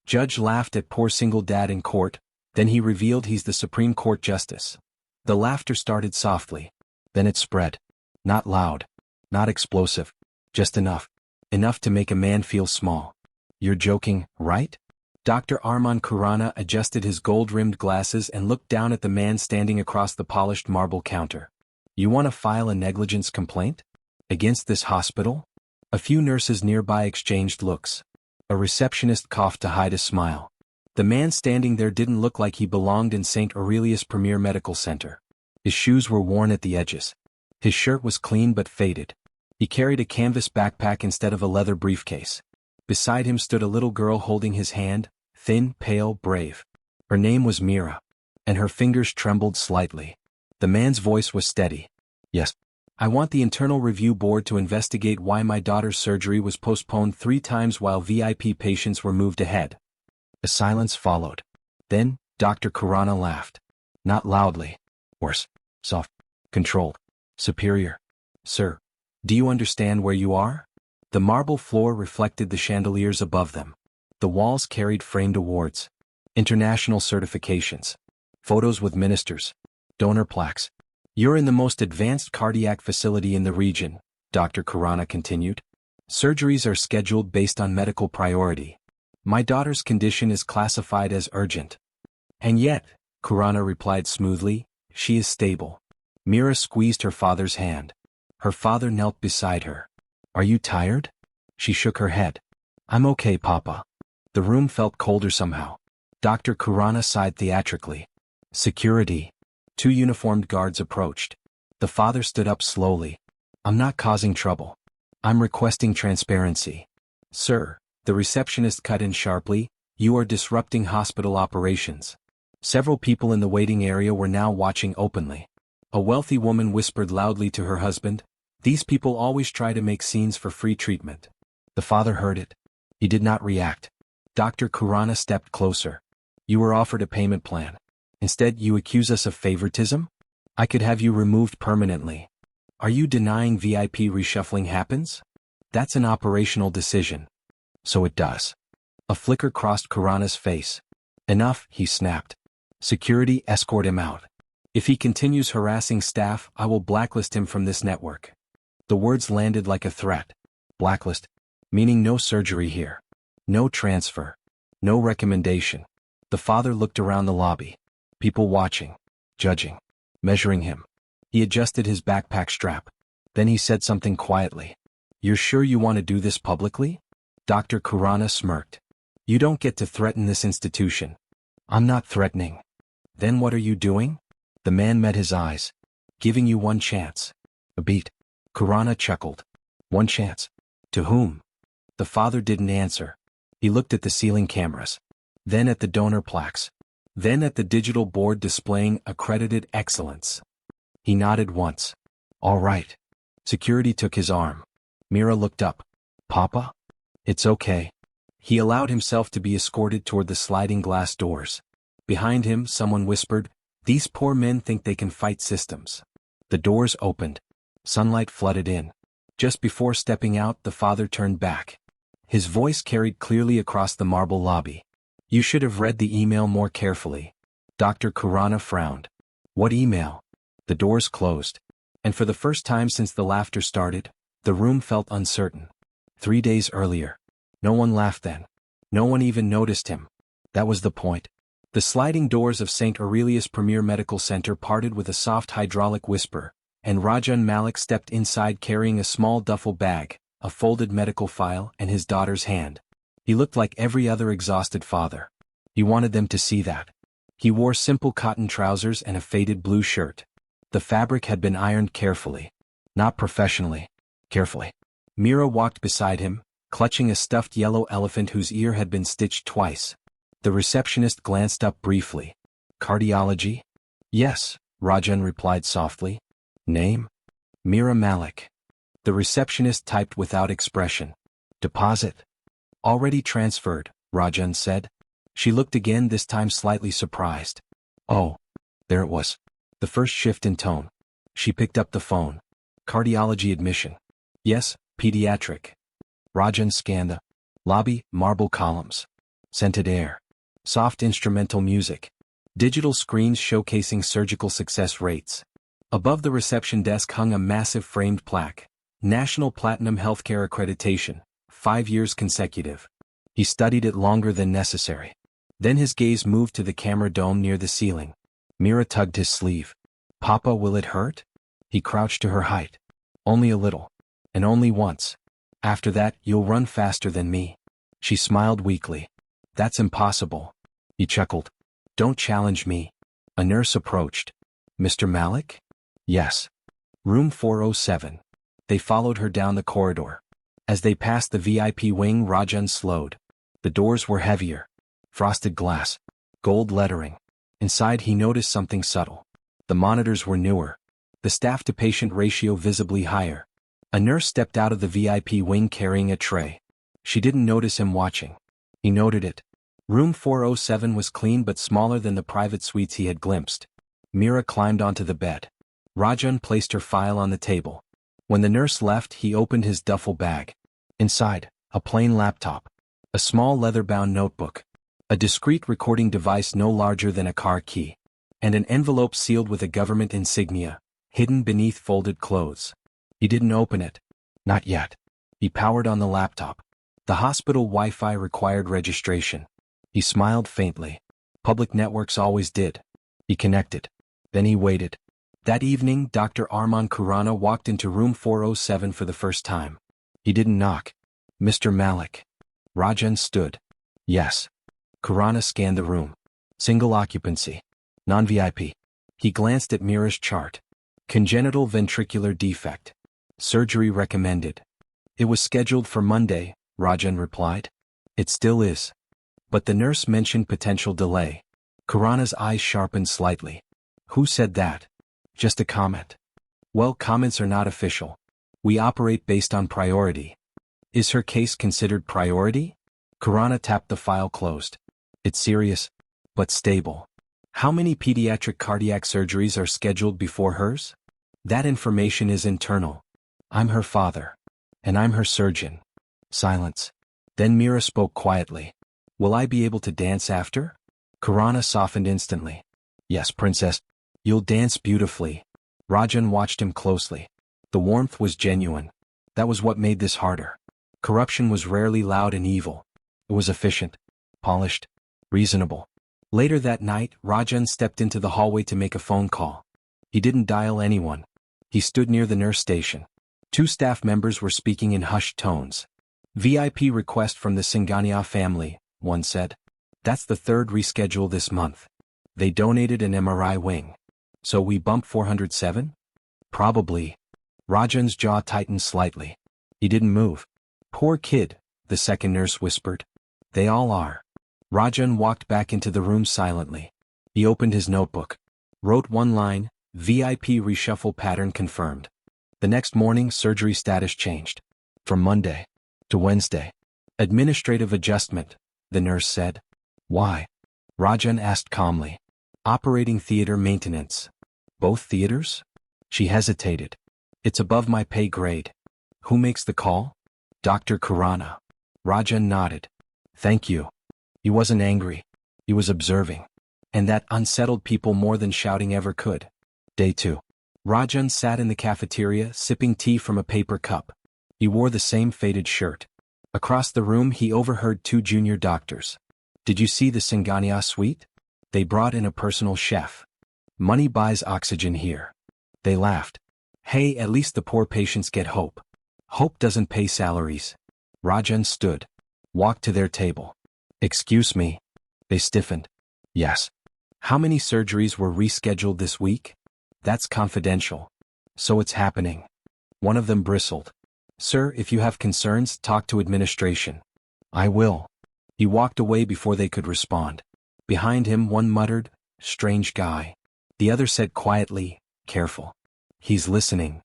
Judge laughed at poor single dad in court, then he revealed he's the Supreme Court Justice. The laughter started softly. Then it spread. Not loud. Not explosive. Just enough. Enough to make a man feel small. You're joking, right? Dr. Arman Khurana adjusted his gold-rimmed glasses and looked down at the man standing across the polished marble counter. You want to file a negligence complaint? Against this hospital? A few nurses nearby exchanged looks. A receptionist coughed to hide a smile. The man standing there didn't look like he belonged in St. Aurelius Premier Medical Center. His shoes were worn at the edges. His shirt was clean but faded. He carried a canvas backpack instead of a leather briefcase. Beside him stood a little girl holding his hand, thin, pale, brave. Her name was Mira, and her fingers trembled slightly. The man's voice was steady. Yes. I want the Internal Review Board to investigate why my daughter's surgery was postponed 3 times while VIP patients were moved ahead. A silence followed. Then, Dr. Khurana laughed. Not loudly. Worse. Soft. Controlled. Superior. Sir, do you understand where you are? The marble floor reflected the chandeliers above them. The walls carried framed awards. International certifications. Photos with ministers. Donor plaques. You're in the most advanced cardiac facility in the region, Dr. Khurana continued. Surgeries are scheduled based on medical priority. My daughter's condition is classified as urgent. And yet, Khurana replied smoothly, she is stable. Mira squeezed her father's hand. Her father knelt beside her. Are you tired? She shook her head. I'm okay, Papa. The room felt colder somehow. Dr. Khurana sighed theatrically. Security. 2 uniformed guards approached. The father stood up slowly. I'm not causing trouble. I'm requesting transparency. Sir, the receptionist cut in sharply, you are disrupting hospital operations. Several people in the waiting area were now watching openly. A wealthy woman whispered loudly to her husband, these people always try to make scenes for free treatment. The father heard it. He did not react. Dr. Khurana stepped closer. You were offered a payment plan. Instead, you accuse us of favoritism? I could have you removed permanently. Are you denying VIP reshuffling happens? That's an operational decision. So it does. A flicker crossed Khurana's face. Enough, he snapped. Security, escort him out. If he continues harassing staff, I will blacklist him from this network. The words landed like a threat. Blacklist. Meaning no surgery here. No transfer. No recommendation. The father looked around the lobby. People watching. Judging. Measuring him. He adjusted his backpack strap. Then he said something quietly. You're sure you want to do this publicly? Dr. Khurana smirked. You don't get to threaten this institution. I'm not threatening. Then what are you doing? The man met his eyes. Giving you one chance. A beat. Khurana chuckled. One chance. To whom? The father didn't answer. He looked at the ceiling cameras. Then at the donor plaques. Then at the digital board displaying accredited excellence. He nodded once. All right. Security took his arm. Mira looked up. Papa? It's okay. He allowed himself to be escorted toward the sliding glass doors. Behind him, someone whispered, these poor men think they can fight systems. The doors opened. Sunlight flooded in. Just before stepping out, the father turned back. His voice carried clearly across the marble lobby. You should have read the email more carefully. Dr. Khurana frowned. What email? The doors closed. And for the first time since the laughter started, the room felt uncertain. 3 days earlier. No one laughed then. No one even noticed him. That was the point. The sliding doors of St. Aurelius Premier Medical Center parted with a soft hydraulic whisper, and Rajan Malik stepped inside carrying a small duffel bag, a folded medical file, and his daughter's hand. He looked like every other exhausted father. He wanted them to see that. He wore simple cotton trousers and a faded blue shirt. The fabric had been ironed carefully. Not professionally. Carefully. Mira walked beside him, clutching a stuffed yellow elephant whose ear had been stitched twice. The receptionist glanced up briefly. Cardiology? Yes, Rajan replied softly. Name? Mira Malik. The receptionist typed without expression. Deposit? Already transferred, Rajan said. She looked again, this time slightly surprised. Oh, there it was. The first shift in tone. She picked up the phone. Cardiology admission. Yes, pediatric. Rajan scanned the lobby, marble columns. Scented air. Soft instrumental music. Digital screens showcasing surgical success rates. Above the reception desk hung a massive framed plaque. National Platinum Healthcare Accreditation. 5 years consecutive. He studied it longer than necessary. Then his gaze moved to the camera dome near the ceiling. Mira tugged his sleeve. Papa, will it hurt? He crouched to her height. Only a little. And only once. After that, you'll run faster than me. She smiled weakly. That's impossible. He chuckled. Don't challenge me. A nurse approached. Mr. Malik? Yes. Room 407. They followed her down the corridor. As they passed the VIP wing, Rajan slowed. The doors were heavier. Frosted glass. Gold lettering. Inside he noticed something subtle. The monitors were newer. The staff-to-patient ratio visibly higher. A nurse stepped out of the VIP wing carrying a tray. She didn't notice him watching. He noted it. Room 407 was clean but smaller than the private suites he had glimpsed. Mira climbed onto the bed. Rajan placed her file on the table. When the nurse left, he opened his duffel bag. Inside, a plain laptop. A small leather-bound notebook. A discreet recording device no larger than a car key. And an envelope sealed with a government insignia, hidden beneath folded clothes. He didn't open it. Not yet. He powered on the laptop. The hospital Wi-Fi required registration. He smiled faintly. Public networks always did. He connected. Then he waited. That evening, Dr. Arman Khurana walked into room 407 for the first time. He didn't knock. Mr. Malik. Rajan stood. Yes. Khurana scanned the room. Single occupancy. Non-VIP. He glanced at Mira's chart. Congenital ventricular defect. Surgery recommended. It was scheduled for Monday, Rajan replied. It still is. But the nurse mentioned potential delay. Khurana's eyes sharpened slightly. Who said that? Just a comment. Well, comments are not official. We operate based on priority. Is her case considered priority? Khurana tapped the file closed. It's serious, but stable. How many pediatric cardiac surgeries are scheduled before hers? That information is internal. I'm her father. And I'm her surgeon. Silence. Then Mira spoke quietly. Will I be able to dance after? Khurana softened instantly. Yes, princess. You'll dance beautifully. Rajan watched him closely. The warmth was genuine. That was what made this harder. Corruption was rarely loud and evil. It was efficient, polished, reasonable. Later that night, Rajan stepped into the hallway to make a phone call. He didn't dial anyone. He stood near the nurse station. 2 staff members were speaking in hushed tones. VIP request from the Singhania family, one said. That's the 3rd reschedule this month. They donated an MRI wing. So we bump 407? Probably. Rajan's jaw tightened slightly. He didn't move. Poor kid, the second nurse whispered. They all are. Rajan walked back into the room silently. He opened his notebook. Wrote one line, VIP reshuffle pattern confirmed. The next morning, surgery status changed. From Monday to Wednesday. Administrative adjustment, the nurse said. Why? Rajan asked calmly. Operating theater maintenance. Both theaters? She hesitated. It's above my pay grade. Who makes the call? Dr. Khurana. Rajan nodded. Thank you. He wasn't angry. He was observing. And that unsettled people more than shouting ever could. Day 2. Rajan sat in the cafeteria, sipping tea from a paper cup. He wore the same faded shirt. Across the room he overheard 2 junior doctors. Did you see the Singhania suite? They brought in a personal chef. Money buys oxygen here. They laughed. Hey, at least the poor patients get hope. Hope doesn't pay salaries. Rajan stood. Walked to their table. Excuse me. They stiffened. Yes. How many surgeries were rescheduled this week? That's confidential. So it's happening. One of them bristled. Sir, if you have concerns, talk to administration. I will. He walked away before they could respond. Behind him, one muttered, strange guy. The other said quietly, careful. He's listening.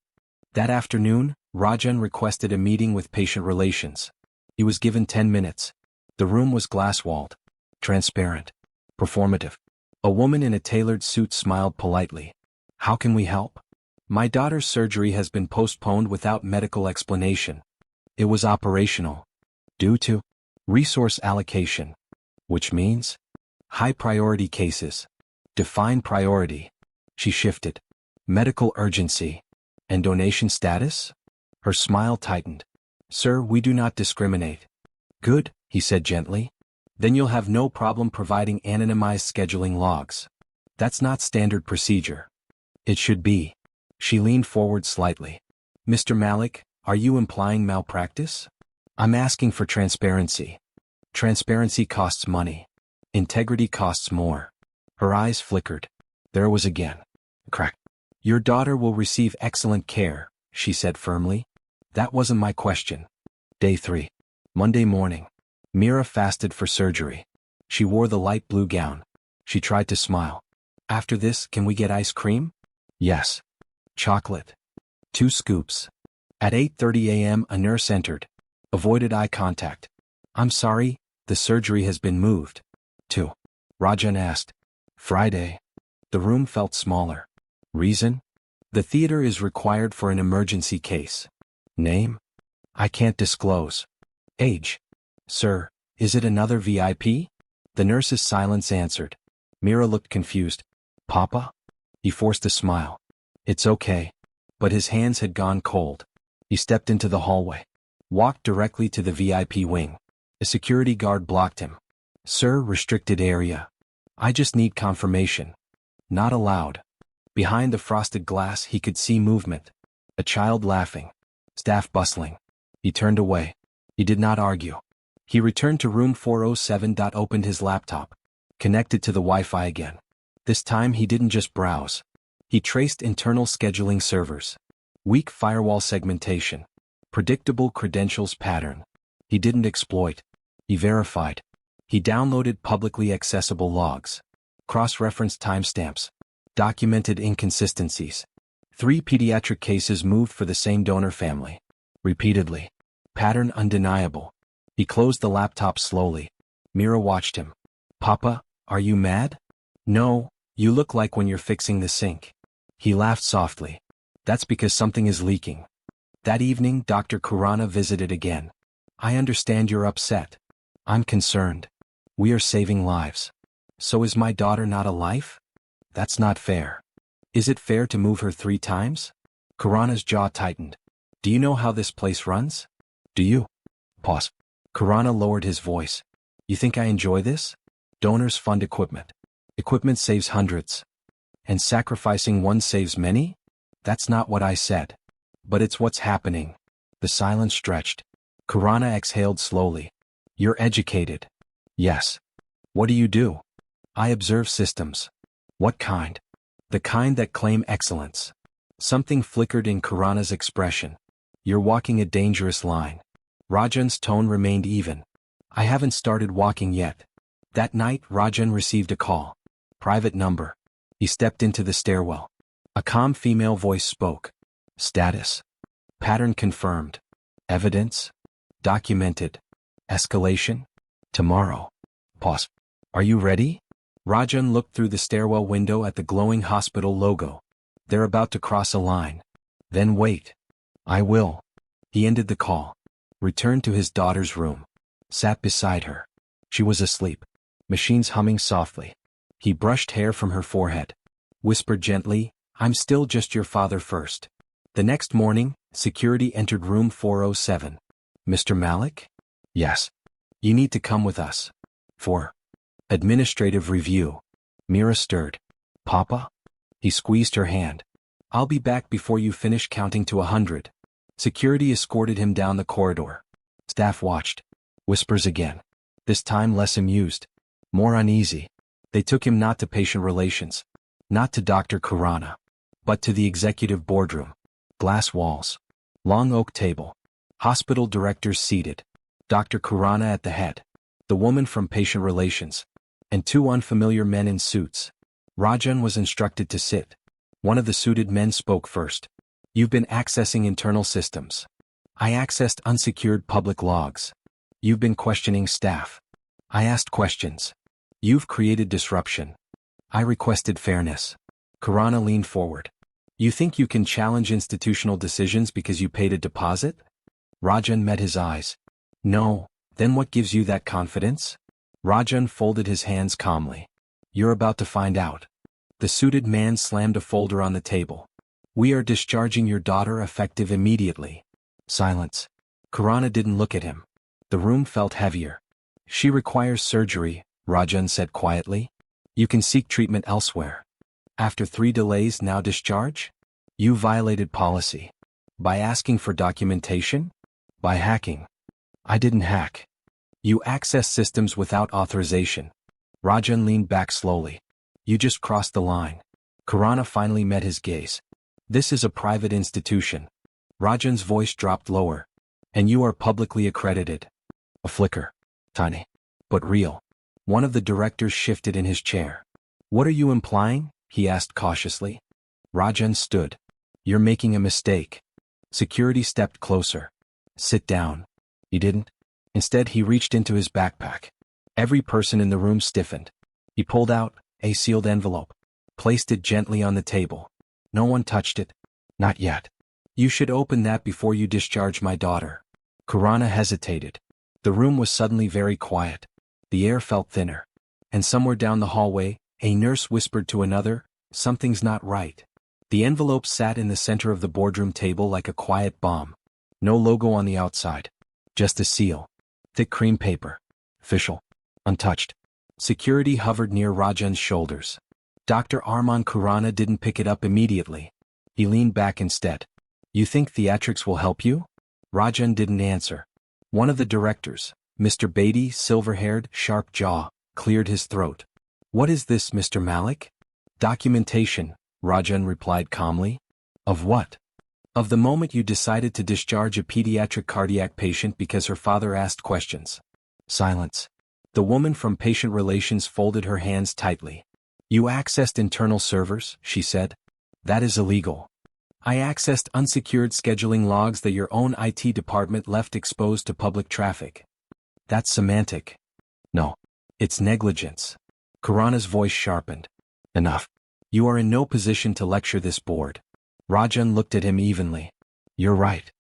That afternoon, Rajan requested a meeting with patient relations. He was given 10 minutes. The room was glass-walled, transparent, performative. A woman in a tailored suit smiled politely. How can we help? My daughter's surgery has been postponed without medical explanation. It was operational. Due to resource allocation. Which means? High priority cases. Define priority. She shifted. Medical urgency. And donation status? Her smile tightened. Sir, we do not discriminate. Good, he said gently. Then you'll have no problem providing anonymized scheduling logs. That's not standard procedure. It should be. She leaned forward slightly. Mr. Malik, are you implying malpractice? I'm asking for transparency. Transparency costs money. Integrity costs more. Her eyes flickered. There was again. Crack. Your daughter will receive excellent care, she said firmly. That wasn't my question. Day 3. Monday morning. Mira fasted for surgery. She wore the light blue gown. She tried to smile. After this, can we get ice cream? Yes. Chocolate. 2 scoops. At 8:30 a.m. a nurse entered. Avoided eye contact. I'm sorry, the surgery has been moved. 2. Rajan asked. Friday. The room felt smaller. Reason? The theater is required for an emergency case. Name? I can't disclose. Age? Sir, is it another VIP? The nurse's silence answered. Mira looked confused. Papa? He forced a smile. It's okay. But his hands had gone cold. He stepped into the hallway. Walked directly to the VIP wing. A security guard blocked him. Sir, restricted area. I just need confirmation. Not allowed. Behind the frosted glass he could see movement. A child laughing. Staff bustling. He turned away. He did not argue. He returned to room 407. Opened his laptop. Connected to the Wi-Fi again. This time he didn't just browse. He traced internal scheduling servers. Weak firewall segmentation. Predictable credentials pattern. He didn't exploit. He verified. He downloaded publicly accessible logs. Cross-referenced timestamps. Documented inconsistencies. 3 pediatric cases moved for the same donor family. Repeatedly. Pattern undeniable. He closed the laptop slowly. Mira watched him. Papa, are you mad? No, you look like when you're fixing the sink. He laughed softly. That's because something is leaking. That evening, Dr. Khurana visited again. I understand you're upset. I'm concerned. We are saving lives. So is my daughter not a life? That's not fair. Is it fair to move her 3 times? Khurana's jaw tightened. Do you know how this place runs? Do you? Pause. Khurana lowered his voice. You think I enjoy this? Donors fund equipment. Equipment saves hundreds. And sacrificing one saves many? That's not what I said. But it's what's happening. The silence stretched. Khurana exhaled slowly. You're educated. Yes. What do you do? I observe systems. What kind? The kind that claim excellence. Something flickered in Khurana's expression. You're walking a dangerous line. Rajan's tone remained even. I haven't started walking yet. That night, Rajan received a call. Private number. He stepped into the stairwell. A calm female voice spoke. Status. Pattern confirmed. Evidence. Documented. Escalation. Tomorrow. Pause. Are you ready? Rajan looked through the stairwell window at the glowing hospital logo. They're about to cross a line. Then wait. I will. He ended the call. Returned to his daughter's room. Sat beside her. She was asleep. Machines humming softly. He brushed hair from her forehead. Whispered gently, I'm still just your father first. The next morning, security entered room 407. Mr. Malik? Yes. You need to come with us. For administrative review. Mira stirred. Papa? He squeezed her hand. I'll be back before you finish counting to 100. Security escorted him down the corridor. Staff watched. Whispers again. This time less amused. More uneasy. They took him not to patient relations. Not to Dr. Khurana. But to the executive boardroom. Glass walls. Long oak table. Hospital directors seated. Dr. Khurana at the head. The woman from patient relations. And 2 unfamiliar men in suits. Rajan was instructed to sit. One of the suited men spoke first. You've been accessing internal systems. I accessed unsecured public logs. You've been questioning staff. I asked questions. You've created disruption. I requested fairness. Khurana leaned forward. You think you can challenge institutional decisions because you paid a deposit? Rajan met his eyes. No, then what gives you that confidence? Rajan folded his hands calmly. You're about to find out. The suited man slammed a folder on the table. We are discharging your daughter effective immediately. Silence. Karana didn't look at him. The room felt heavier. She requires surgery, Rajan said quietly. You can seek treatment elsewhere. After 3 delays, now discharge? You violated policy. By asking for documentation? By hacking. I didn't hack. You accessed systems without authorization. Rajan leaned back slowly. You just crossed the line. Karana finally met his gaze. This is a private institution. Rajan's voice dropped lower. And you are publicly accredited. A flicker. Tiny. But real. One of the directors shifted in his chair. What are you implying? He asked cautiously. Rajan stood. You're making a mistake. Security stepped closer. Sit down. He didn't. Instead, he reached into his backpack. Every person in the room stiffened. He pulled out a sealed envelope. Placed it gently on the table. No one touched it. Not yet. You should open that before you discharge my daughter. Karana hesitated. The room was suddenly very quiet. The air felt thinner. And somewhere down the hallway, a nurse whispered to another, something's not right. The envelope sat in the center of the boardroom table like a quiet bomb. No logo on the outside. Just a seal. Thick cream paper. Official. Untouched. Security hovered near Rajan's shoulders. Dr. Arman Kurana didn't pick it up immediately. He leaned back instead. You think theatrics will help you? Rajan didn't answer. One of the directors, Mr. Beatty, silver-haired, sharp jaw, cleared his throat. What is this, Mr. Malik? Documentation, Rajan replied calmly. Of what? Of the moment you decided to discharge a pediatric cardiac patient because her father asked questions. Silence. The woman from patient relations folded her hands tightly. You accessed internal servers, she said. That is illegal. I accessed unsecured scheduling logs that your own IT department left exposed to public traffic. That's semantic. No. It's negligence. Karana's voice sharpened. Enough. You are in no position to lecture this board. Rajan looked at him evenly. You're right.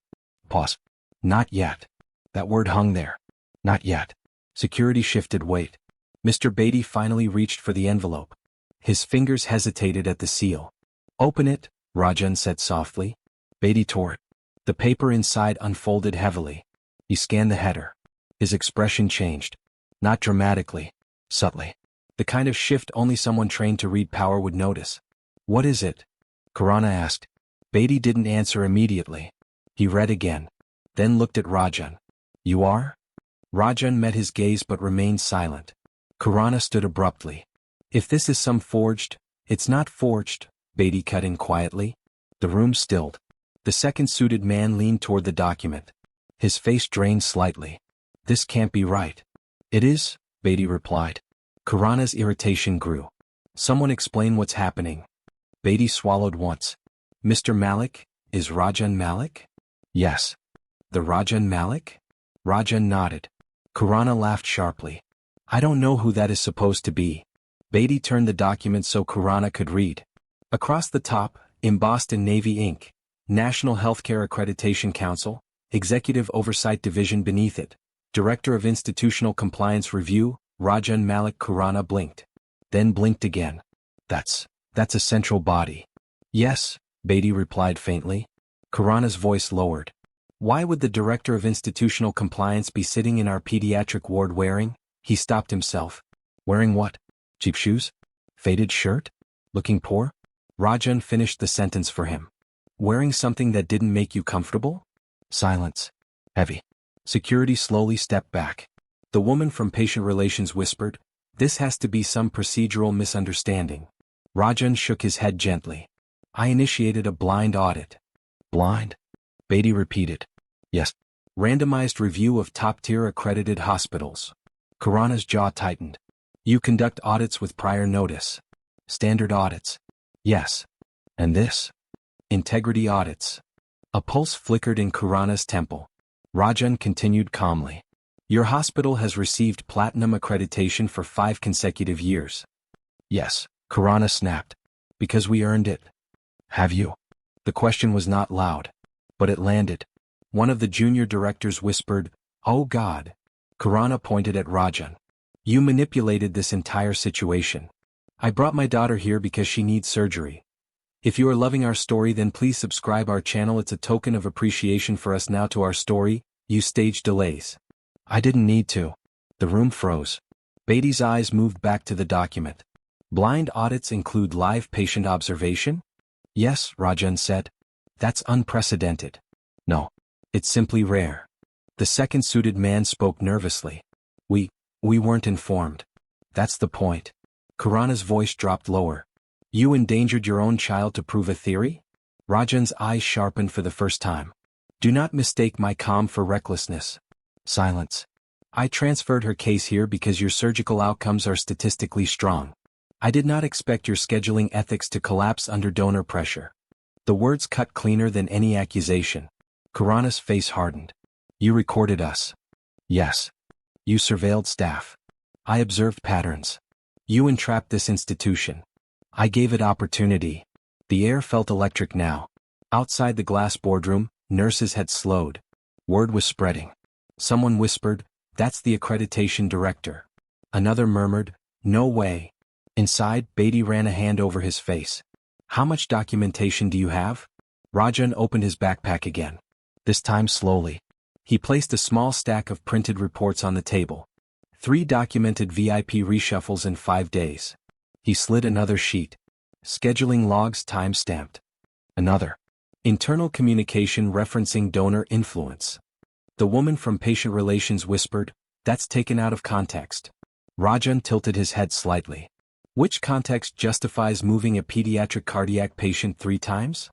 Pause. Not yet. That word hung there. Not yet. Security shifted weight. Mr. Beatty finally reached for the envelope. His fingers hesitated at the seal. Open it, Rajan said softly. Beatty tore it. The paper inside unfolded heavily. He scanned the header. His expression changed. Not dramatically. Subtly. The kind of shift only someone trained to read power would notice. What is it? Karana asked. Beatty didn't answer immediately. He read again. Then looked at Rajan. You are? Rajan met his gaze but remained silent. Karana stood abruptly. If this is some forged, it's not forged, Beatty cut in quietly. The room stilled. The second suited man leaned toward the document. His face drained slightly. This can't be right. It is, Beatty replied. Karana's irritation grew. Someone explain what's happening. Beatty swallowed once. Mr. Malik, is Rajan Malik? Yes. The Rajan Malik? Rajan nodded. Karana laughed sharply. I don't know who that is supposed to be. Beatty turned the document so Karana could read. Across the top, embossed in Navy ink, National Healthcare Accreditation Council, Executive Oversight Division beneath it, Director of Institutional Compliance Review, Rajan Malik. Karana blinked. Then blinked again. That's a central body. Yes, Beatty replied faintly. Karana's voice lowered. Why would the Director of Institutional Compliance be sitting in our pediatric ward wearing? He stopped himself. Wearing what? Cheap shoes? Faded shirt? Looking poor? Rajan finished the sentence for him. Wearing something that didn't make you comfortable? Silence. Heavy. Security slowly stepped back. The woman from patient relations whispered, This has to be some procedural misunderstanding. Rajan shook his head gently. I initiated a blind audit. Blind? Beatty repeated. Yes. Randomized review of top-tier accredited hospitals. Karana's jaw tightened. You conduct audits with prior notice. Standard audits. Yes. And this? Integrity audits. A pulse flickered in Karana's temple. Rajan continued calmly. Your hospital has received platinum accreditation for 5 consecutive years. Yes, Karana snapped. Because we earned it. Have you? The question was not loud. But it landed. One of the junior directors whispered, Oh God. Karana pointed at Rajan. You manipulated this entire situation. I brought my daughter here because she needs surgery. If you are loving our story, then please subscribe our channel. It's a token of appreciation for us. Now to our story. You staged delays. I didn't need to. The room froze. Beatty's eyes moved back to the document. Blind audits include live patient observation? Yes, Rajan said. That's unprecedented. No. It's simply rare. The second suited man spoke nervously. We weren't informed. That's the point. Khurana's voice dropped lower. You endangered your own child to prove a theory? Rajan's eyes sharpened for the first time. Do not mistake my calm for recklessness. Silence. I transferred her case here because your surgical outcomes are statistically strong. I did not expect your scheduling ethics to collapse under donor pressure. The words cut cleaner than any accusation. Khurana's face hardened. You recorded us. Yes. You surveilled staff. I observed patterns. You entrapped this institution. I gave it opportunity. The air felt electric now. Outside the glass boardroom, nurses had slowed. Word was spreading. Someone whispered, "That's the accreditation director." Another murmured, "No way." Inside, Beatty ran a hand over his face. How much documentation do you have? Rajan opened his backpack again. This time slowly. He placed a small stack of printed reports on the table. 3 documented VIP reshuffles in 5 days. He slid another sheet. Scheduling logs time-stamped. Another. Internal communication referencing donor influence. The woman from patient relations whispered, "That's taken out of context." Rajan tilted his head slightly. Which context justifies moving a pediatric cardiac patient 3 times?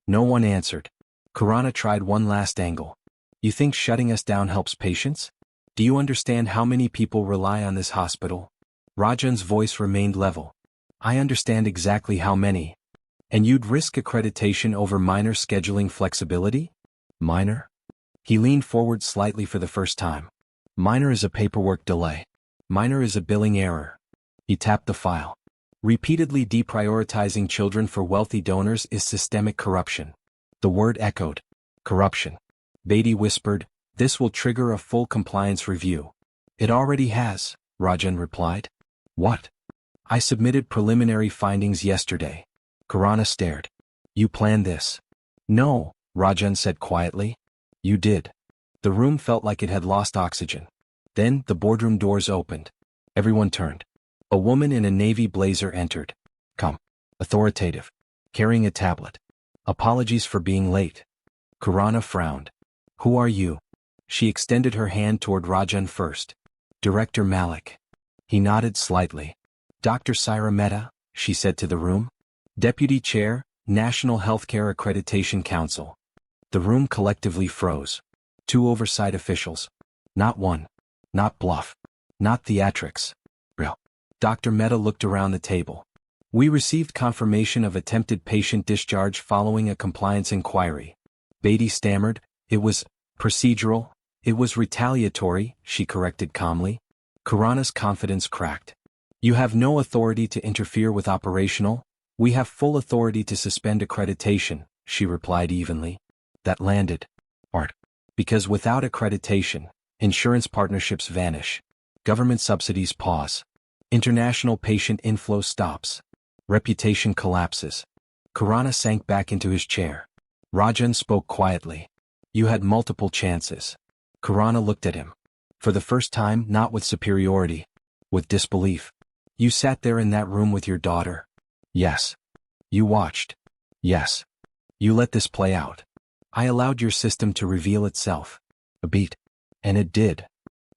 No one answered. Khurana tried one last angle. You think shutting us down helps patients? Do you understand how many people rely on this hospital? Rajan's voice remained level. I understand exactly how many. And you'd risk accreditation over minor scheduling flexibility? Minor? He leaned forward slightly for the first time. Minor is a paperwork delay. Minor is a billing error. He tapped the file. Repeatedly deprioritizing children for wealthy donors is systemic corruption. The word echoed. Corruption. Beatty whispered, "This will trigger a full compliance review." It already has, Rajan replied. What? I submitted preliminary findings yesterday. Khurana stared. You planned this? No, Rajan said quietly. You did. The room felt like it had lost oxygen. Then the boardroom doors opened. Everyone turned. A woman in a navy blazer entered. Come. Authoritative. Carrying a tablet. Apologies for being late. Khurana frowned. Who are you? She extended her hand toward Rajan first. Director Malik. He nodded slightly. Dr. Saira Mehta, she said to the room. Deputy Chair, National Healthcare Accreditation Council. The room collectively froze. 2 oversight officials. Not one. Not bluff. Not theatrics. Real. Dr. Mehta looked around the table. We received confirmation of attempted patient discharge following a compliance inquiry. Beatty stammered, it was procedural, it was retaliatory, she corrected calmly. Khurana's confidence cracked. You have no authority to interfere with operational. We have full authority to suspend accreditation, she replied evenly. That landed. Art. Because without accreditation, insurance partnerships vanish. Government subsidies pause. International patient inflow stops. Reputation collapses. Khurana sank back into his chair. Rajan spoke quietly. You had multiple chances. Khurana looked at him. For the first time, not with superiority. With disbelief. You sat there in that room with your daughter. Yes. You watched. Yes. You let this play out. I allowed your system to reveal itself. A beat. And it did.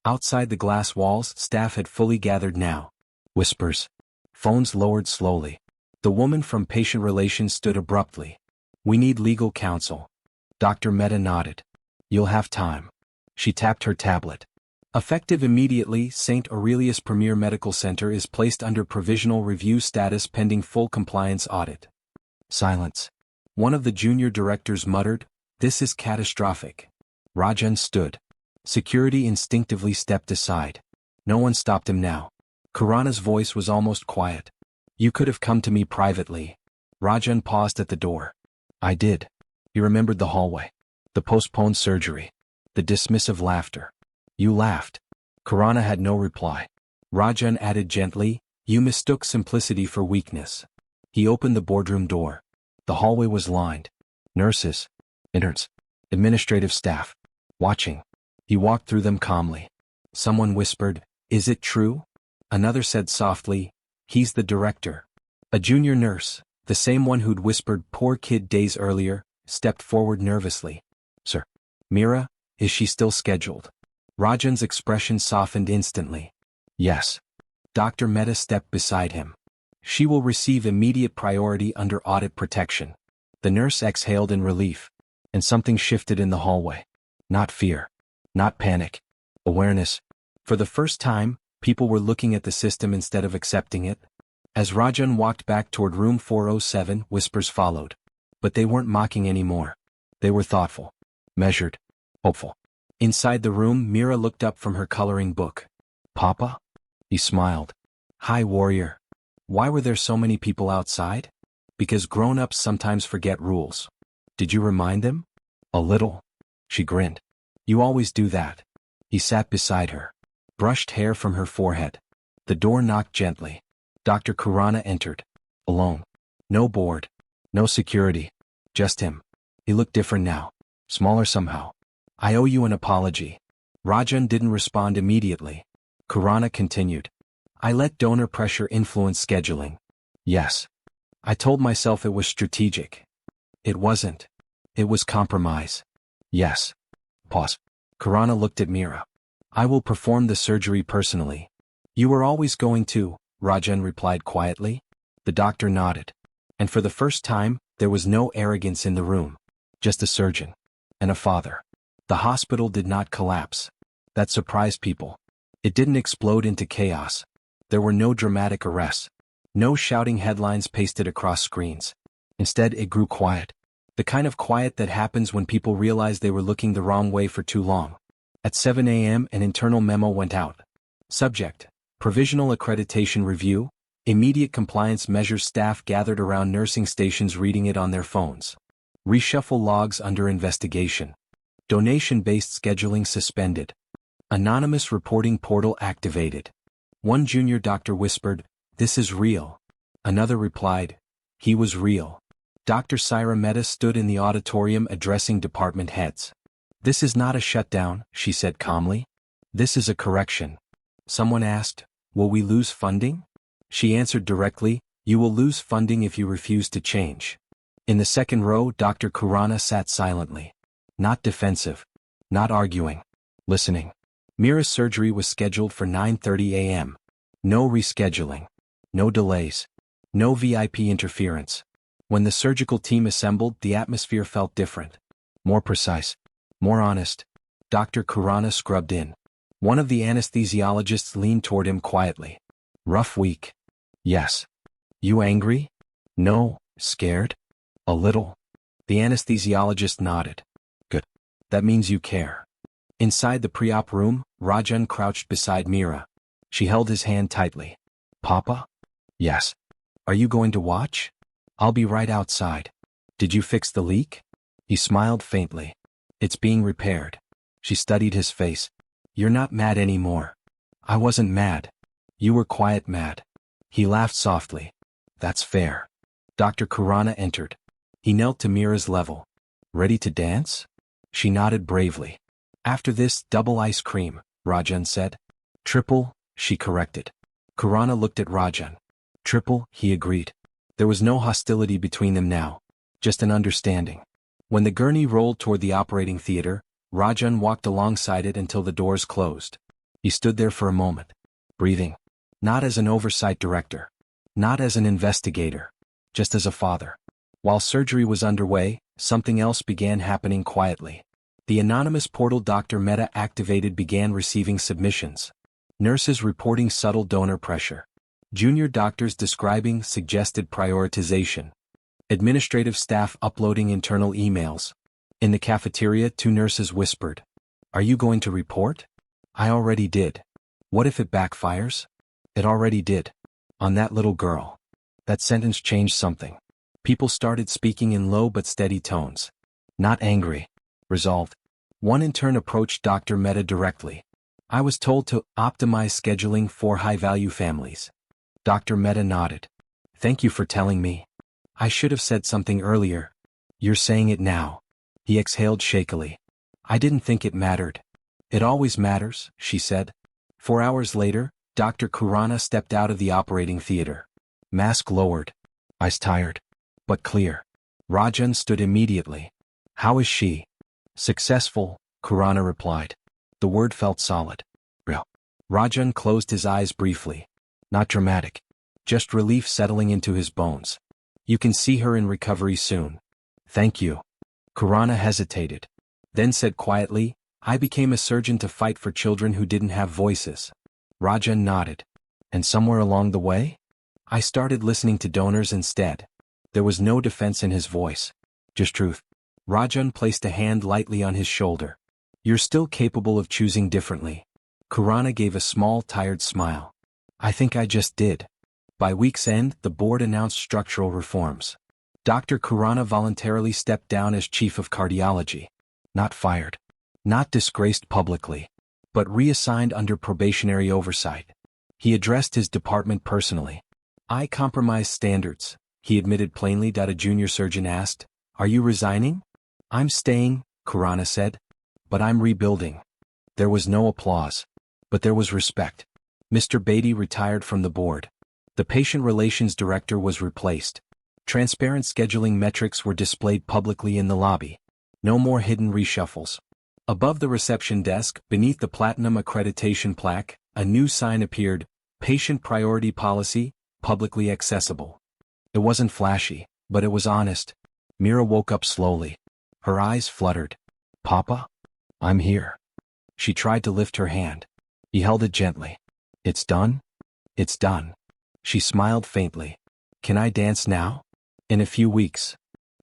Outside the glass walls, staff had fully gathered now. Whispers. Phones lowered slowly. The woman from patient relations stood abruptly. We need legal counsel. Dr. Mehta nodded. You'll have time. She tapped her tablet. Effective immediately, St. Aurelius Premier Medical Center is placed under provisional review status pending full compliance audit. Silence. One of the junior directors muttered, This is catastrophic. Rajan stood. Security instinctively stepped aside. No one stopped him now. Khurana's voice was almost quiet. You could have come to me privately. Rajan paused at the door. I did. He remembered the hallway. The postponed surgery. The dismissive laughter. You laughed. Khurana had no reply. Rajan added gently, "You mistook simplicity for weakness." He opened the boardroom door. The hallway was lined. Nurses, interns, administrative staff, watching. He walked through them calmly. Someone whispered, "Is it true?" Another said softly, "He's the director." A junior nurse, the same one who'd whispered "poor kid" days earlier, stepped forward nervously. "Sir, Mira, is she still scheduled?" Rajan's expression softened instantly. "Yes." Dr. Mehta stepped beside him. "She will receive immediate priority under audit protection." The nurse exhaled in relief, and something shifted in the hallway. Not fear. Not panic. Awareness. For the first time, people were looking at the system instead of accepting it. As Rajan walked back toward room 407, whispers followed. But they weren't mocking anymore. They were thoughtful, measured, hopeful. Inside the room, Mira looked up from her coloring book. "Papa?" He smiled. "Hi, warrior." Why were there so many people outside? Because grown-ups sometimes forget rules. Did you remind them? A little. She grinned. "You always do that." He sat beside her. Brushed hair from her forehead. The door knocked gently. Dr. Kurana entered. Alone. No board. No security. Just him. He looked different now. Smaller somehow. "I owe you an apology." Rajan didn't respond immediately. Kurana continued. "I let donor pressure influence scheduling." "Yes. I told myself it was strategic." "It wasn't. It was compromise." "Yes." Pause. Kurana looked at Mira. "I will perform the surgery personally." "You were always going to," Rajan replied quietly. The doctor nodded. And for the first time, there was no arrogance in the room. Just a surgeon. And a father. The hospital did not collapse. That surprised people. It didn't explode into chaos. There were no dramatic arrests. No shouting headlines pasted across screens. Instead, it grew quiet. The kind of quiet that happens when people realize they were looking the wrong way for too long. At 7 a.m., an internal memo went out. Subject: Provisional Accreditation Review. Immediate compliance measures. Staff gathered around nursing stations reading it on their phones. Reshuffle logs under investigation. Donation-based scheduling suspended. Anonymous reporting portal activated. One junior doctor whispered, "This is real." Another replied, "He was real." Dr. Syra Mehta stood in the auditorium addressing department heads. "This is not a shutdown," she said calmly. "This is a correction." Someone asked, "Will we lose funding?" She answered directly, "You will lose funding if you refuse to change." In the second row, Dr. Kurana sat silently. Not defensive. Not arguing. Listening. Mira's surgery was scheduled for 9:30 a.m. No rescheduling. No delays. No VIP interference. When the surgical team assembled, the atmosphere felt different. More precise. More honest. Dr. Kurana scrubbed in. One of the anesthesiologists leaned toward him quietly. "Rough week." "Yes." "You angry?" "No." "Scared?" "A little." The anesthesiologist nodded. "Good. That means you care." Inside the pre-op room, Rajan crouched beside Mira. She held his hand tightly. "Papa?" "Yes." "Are you going to watch?" "I'll be right outside." "Did you fix the leak?" He smiled faintly. "It's being repaired." She studied his face. "You're not mad anymore." "I wasn't mad. You were quiet mad." He laughed softly. "That's fair." Dr. Kurana entered. He knelt to Mira's level. "Ready to dance?" She nodded bravely. "After this, double ice cream," Rajan said. "Triple," she corrected. Kurana looked at Rajan. "Triple," he agreed. There was no hostility between them now. Just an understanding. When the gurney rolled toward the operating theater, Rajan walked alongside it until the doors closed. He stood there for a moment. Breathing. Not as an oversight director. Not as an investigator. Just as a father. While surgery was underway, something else began happening quietly. The anonymous portal Dr. Mehta activated began receiving submissions. Nurses reporting subtle donor pressure. Junior doctors describing suggested prioritization. Administrative staff uploading internal emails. In the cafeteria, two nurses whispered, "Are you going to report?" "I already did." "What if it backfires?" "It already did. On that little girl." That sentence changed something. People started speaking in low but steady tones. Not angry. Resolved. One intern approached Dr. Mehta directly. I was told to optimize scheduling for high-value families. Dr. Mehta nodded. Thank you for telling me. I should have said something earlier. You're saying it now. He exhaled shakily. I didn't think it mattered. It always matters, she said. 4 hours later, Dr. Khurana stepped out of the operating theater. Mask lowered. Eyes tired, but clear. Rajan stood immediately. How is she? Successful, Khurana replied. The word felt solid. Real. Rajan closed his eyes briefly. Not dramatic. Just relief settling into his bones. You can see her in recovery soon. Thank you. Khurana hesitated. Then said quietly, I became a surgeon to fight for children who didn't have voices. Rajan nodded. And somewhere along the way? I started listening to donors instead. There was no defense in his voice. Just truth. Rajan placed a hand lightly on his shoulder. You're still capable of choosing differently. Khurana gave a small, tired smile. I think I just did. By week's end, the board announced structural reforms. Dr. Khurana voluntarily stepped down as chief of cardiology. Not fired. Not disgraced publicly. But reassigned under probationary oversight. He addressed his department personally. I compromised standards, he admitted plainly. A junior surgeon asked, Are you resigning? I'm staying, Khurana said. But I'm rebuilding. There was no applause. But there was respect. Mr. Beatty retired from the board. The patient relations director was replaced. Transparent scheduling metrics were displayed publicly in the lobby. No more hidden reshuffles. Above the reception desk, beneath the platinum accreditation plaque, a new sign appeared, Patient Priority Policy, publicly accessible. It wasn't flashy, but it was honest. Mira woke up slowly. Her eyes fluttered. Papa? I'm here. She tried to lift her hand. He held it gently. It's done? It's done. She smiled faintly. Can I dance now? In a few weeks.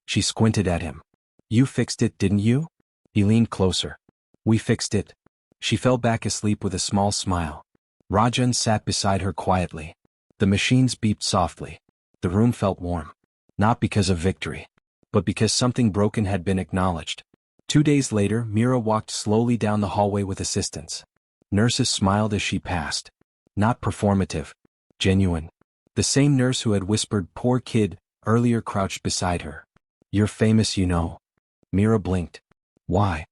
She squinted at him. You fixed it, didn't you? He leaned closer. We fixed it. She fell back asleep with a small smile. Rajan sat beside her quietly. The machines beeped softly. The room felt warm. Not because of victory, but because something broken had been acknowledged. 2 days later, Mira walked slowly down the hallway with assistants. Nurses smiled as she passed. Not performative. Genuine. The same nurse who had whispered, poor kid, earlier crouched beside her. You're famous, you know. Mira blinked. Why?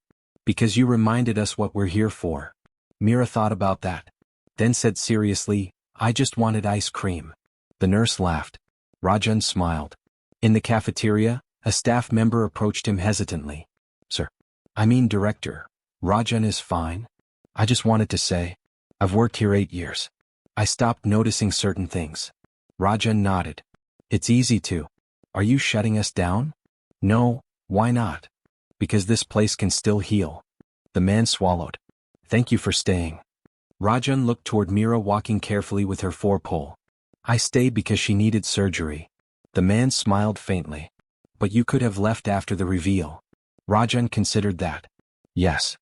Because you reminded us what we're here for. Mira thought about that. Then said seriously, I just wanted ice cream. The nurse laughed. Rajan smiled. In the cafeteria, a staff member approached him hesitantly. Sir. I mean director. Rajan is fine. I just wanted to say, I've worked here 8 years. I stopped noticing certain things. Rajan nodded. It's easy to. Are you shutting us down? No, why not? Because this place can still heal. The man swallowed. Thank you for staying. Rajan looked toward Mira walking carefully with her four-pole. I stayed because she needed surgery. The man smiled faintly. But you could have left after the reveal. Rajan considered that. Yes.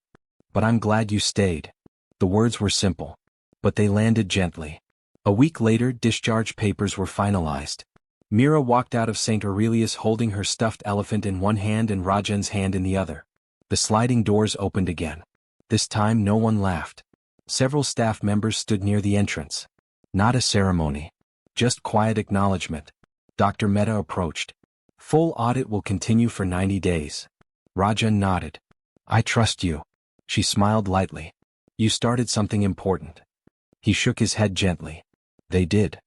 But I'm glad you stayed. The words were simple. But they landed gently. A week later, discharge papers were finalized. Mira walked out of St. Aurelius holding her stuffed elephant in one hand and Rajan's hand in the other. The sliding doors opened again. This time no one laughed. Several staff members stood near the entrance. Not a ceremony. Just quiet acknowledgement. Dr. Mehta approached. Full audit will continue for 90 days. Rajan nodded. I trust you. She smiled lightly. You started something important. He shook his head gently. They did.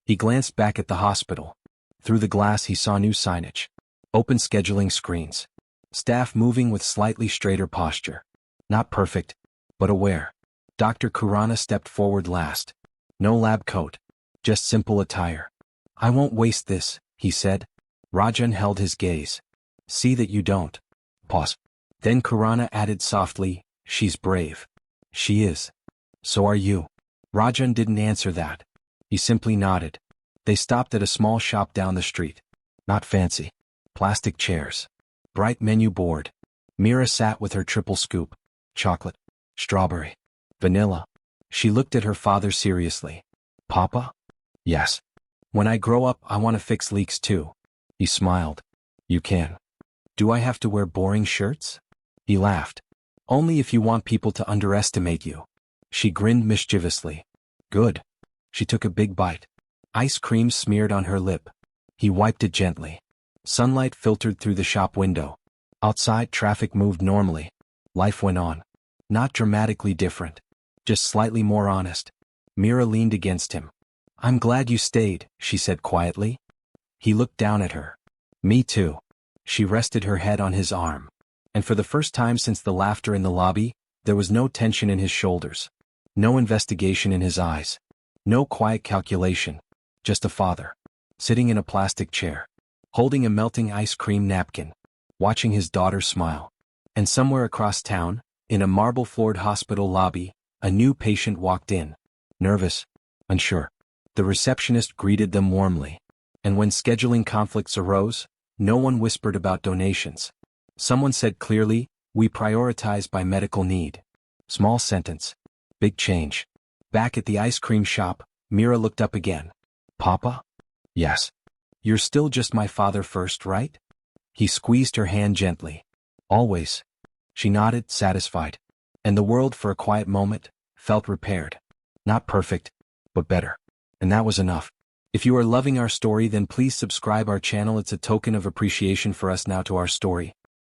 He glanced back at the hospital. Through the glass he saw new signage. Open scheduling screens. Staff moving with slightly straighter posture. Not perfect, but aware. Dr. Khurana stepped forward last. No lab coat. Just simple attire. I won't waste this, he said. Rajan held his gaze. See that you don't. Pause. Then Khurana added softly, she's brave. She is. So are you. Rajan didn't answer that. He simply nodded. They stopped at a small shop down the street. Not fancy. Plastic chairs. Bright menu board. Mira sat with her triple scoop. Chocolate. Strawberry. Vanilla. She looked at her father seriously. Papa? Yes. When I grow up, I want to fix leaks too. He smiled. You can. Do I have to wear boring shirts? He laughed. Only if you want people to underestimate you. She grinned mischievously. Good. She took a big bite. Ice cream smeared on her lip. He wiped it gently. Sunlight filtered through the shop window. Outside, traffic moved normally. Life went on. Not dramatically different. Just slightly more honest. Mira leaned against him. I'm glad you stayed, she said quietly. He looked down at her. Me too. She rested her head on his arm. And for the first time since the laughter in the lobby, there was no tension in his shoulders. No investigation in his eyes. No quiet calculation. Just a father. Sitting in a plastic chair. Holding a melting ice cream napkin. Watching his daughter smile. And somewhere across town, in a marble-floored hospital lobby, a new patient walked in. Nervous. Unsure. The receptionist greeted them warmly. And when scheduling conflicts arose, no one whispered about donations. Someone said clearly, we prioritize by medical need. Small sentence. Big change. Back at the ice cream shop, Mira looked up again. Papa? Yes. You're still just my father first, right? He squeezed her hand gently. Always. She nodded, satisfied. And the world, for a quiet moment, felt repaired. Not perfect, but better. And that was enough. If you are loving our story, then please subscribe our channel. It's a token of appreciation for us. Now to our story.